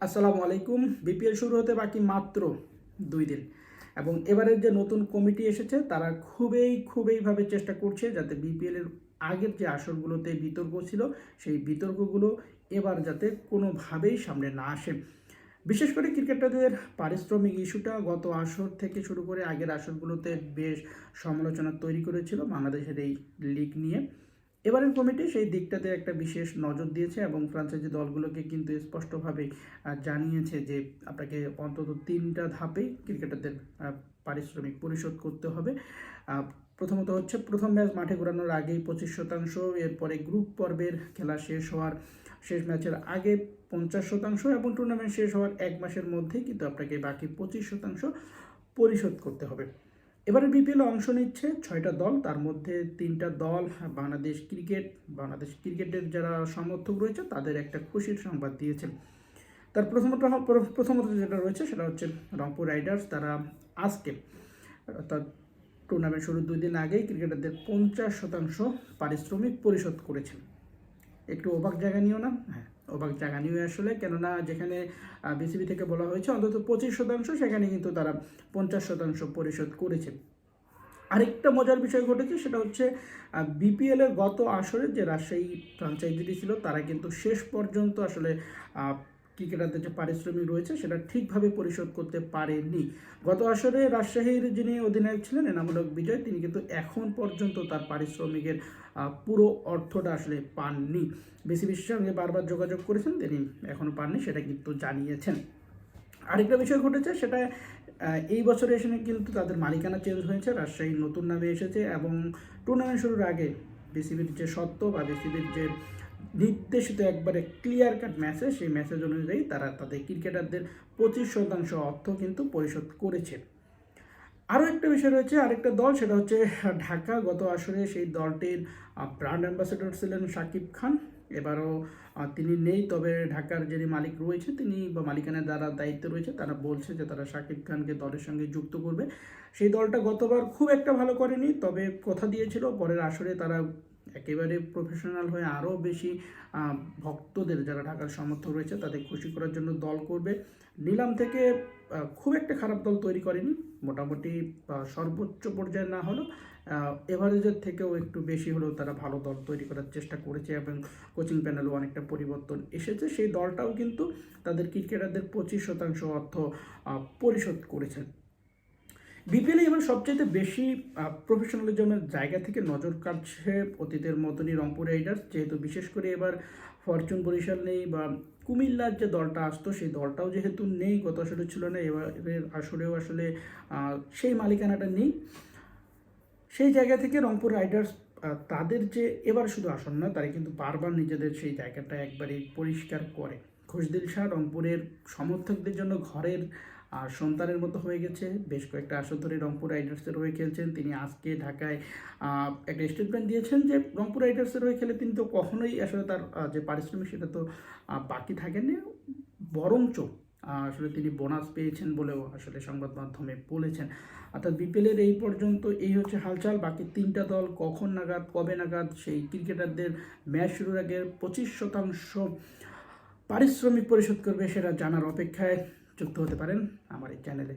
আসসালামু আলাইকুম। বিপিএল শুরু হতে বাকি মাত্র 2 দিন এবং এবারের যে নতুন কমিটি এসেছে তারা খুবইভাবে চেষ্টা করছে যাতে বিপিএলের আগের যে আসরগুলোতে বিতর্ক ছিল সেই বিতর্কগুলো এবার যাতে কোনোভাবেই সামনে না আসে। বিশেষ করে ক্রিকেটারদের পারিশ্রমিক ইস্যুটা গত আসর থেকে শুরু করে আগের আসরগুলোতে বেশ সমালোচনা তৈরি করেছিল বাংলাদেশের এই লিগ নিয়ে। এবারের কমিটি সেই দিকটাতে একটা বিশেষ নজর দিয়েছে এবং ফ্রাঞ্চাইজি দলগুলোকে কিন্তু স্পষ্টভাবে জানিয়েছে যে আপনাকে অন্তত 3টা ধাপেই ক্রিকেটারদের পারিশ্রমিক পরিশোধ করতে হবে। প্রথমত হচ্ছে প্রথম ম্যাচ মাঠে ঘোরানোর আগেই 25%, এরপরে গ্রুপ পর্বের খেলা শেষ হওয়ার শেষ ম্যাচের আগে 50% এবং টুর্নামেন্ট শেষ হওয়ার 1 মাসের মধ্যেই কিন্তু আপনাকে বাকি 25% পরিশোধ করতে হবে। এবারে বিপিএলে অংশ নিচ্ছে 6টা দল, তার মধ্যে 3টা দল বাংলাদেশ ক্রিকেটের যারা সমর্থক রয়েছে তাদের একটা খুশির সংবাদ দিয়েছে। তার প্রথমত যেটা রয়েছে সেটা হচ্ছে রংপুর রাইডার্স। তারা আজকে অর্থাৎ টুর্নামেন্ট শুরুর 2 দিন আগেই ক্রিকেটারদের 50% পারিশ্রমিক পরিশোধ করেছেন। একটু অবাক জায়গা নিও না? হ্যাঁ, অবাক জায়গা নিয়ে আসলে, কেননা যেখানে বিসিবি থেকে বলা হয়েছে অন্তত 25%, সেখানে কিন্তু তারা 50% পরিশোধ করেছে। আরেকটা মজার বিষয় ঘটেছে, সেটা হচ্ছে বিপিএলের গত আসরে যে রাজশাহী ফ্রাঞ্চাইজিটি ছিল তারা কিন্তু শেষ পর্যন্ত আসলে ক্রিকেটারদের যে পারিশ্রমিক রয়েছে সেটা ঠিকভাবে পরিশোধ করতে পারেনি। গত আসরে রাজশাহীর যিনি অধিনায়ক ছিলেন এনামূলক বিজয়, তিনি কিন্তু এখন পর্যন্ত তার পারিশ্রমিকের পুরো অর্থটা আসলে পাননি। বিসিবির সঙ্গে বারবার যোগাযোগ করেছেন, তিনি এখনও পাননি, সেটা কিন্তু জানিয়েছেন। আরেকটা বিষয় ঘটেছে, সেটা এই বছরে এসে কিন্তু তাদের মালিকানা চেঞ্জ হয়েছে, রাজশাহী নতুন নামে এসেছে এবং টুর্নামেন্ট শুরুর আগে বিসিবির যে সত্ত্ব বা বিসিবির যে নির্দেশিত একবারে ক্লিয়ার কাট মেসেজ, সেই মেসেজ অনুযায়ী তারা তাদের ক্রিকেটারদের 25% অর্থ কিন্তু পরিশোধ করেছে। আরও একটা বিষয় রয়েছে, আরেকটা দল, সেটা হচ্ছে ঢাকা। গত আসরে সেই দলটির ব্র্যান্ড অ্যাম্বাসেডর ছিলেন শাকিব খান। এবারও তিনি নেই, তবে ঢাকার যিনি মালিক রয়েছে তিনি বা মালিকানার যারা দায়িত্ব রয়েছে তারা বলছে যে তারা শাকিব খানকে দলের সঙ্গে যুক্ত করবে। সেই দলটা গতবার খুব একটা ভালো করেনি, তবে কথা দিয়েছিল পরের আসরে তারা একেবারে প্রফেশনাল হয়ে আরও বেশি ভক্তদের, যারা ঢাকার সমর্থক রয়েছে তাদের খুশি করার জন্য দল করবে। নিলাম থেকে খুব একটা খারাপ দল তৈরি করেনি, মোটামুটি সর্বোচ্চ পর্যায়ে না হলেও এভারেজের থেকেও একটু বেশি হলেও তারা ভালো দল তৈরি করার চেষ্টা করেছে এবং কোচিং প্যানেলও অনেকটা পরিবর্তন এসেছে। সেই দলটাও কিন্তু তাদের ক্রিকেটারদের 25% অর্থ পরিশোধ করেছে। বিপিএলে এবার সবচেয়ে বেশি প্রফেশনালিজমের জায়গা থেকে নজর কাটছে অতীতের মতনই রংপুর রাইডার্স, যেহেতু বিশেষ করে এবার ফরচুন বরিশাল নেই বা কুমিল্লার যে দলটা আসতো সেই দলটাও যেহেতু নেই, গত আসরে ছিল না, এবারের আসরেও আসলে সেই মালিকানাটা নেই। সেই জায়গা থেকে রংপুর রাইডার্স তাদের যে এবার শুধু আসন না, তারা কিন্তু বারবার নিজেদের সেই জায়গাটা একবারেই পরিষ্কার করে। খুশদিল শাহ রংপুরের সমর্থকদের জন্য ঘরের সন্তানের মতো হয়ে গেছে। বেশ কয়েকটা আসর ধরে রংপুর রাইডার্সের হয়ে খেলছেন তিনি। আজকে ঢাকায় একটা স্টেটমেন্ট দিয়েছেন যে রংপুর রাইডার্সের হয়ে খেলে তিনি তো কখনোই আসলে তার যে পারিশ্রমিক সেটা তো বাকি থাকেনি, বরঞ্চ আসলে তিনি বোনাস পেয়েছেন বলেও আসলে সংবাদ মাধ্যমে বলেছেন। অর্থাৎ বিপিএলের এই পর্যন্ত এই হচ্ছে হালচাল। বাকি 3টা দল কখন নাগাদ কবে নাগাদ সেই ক্রিকেটারদের ম্যাচ শুরুর আগে 25% পারিশ্রমিক পরিশোধ করবে সেটা জানার অপেক্ষায়। যুক্ত হতে পারেন আমার এই চ্যানেলে।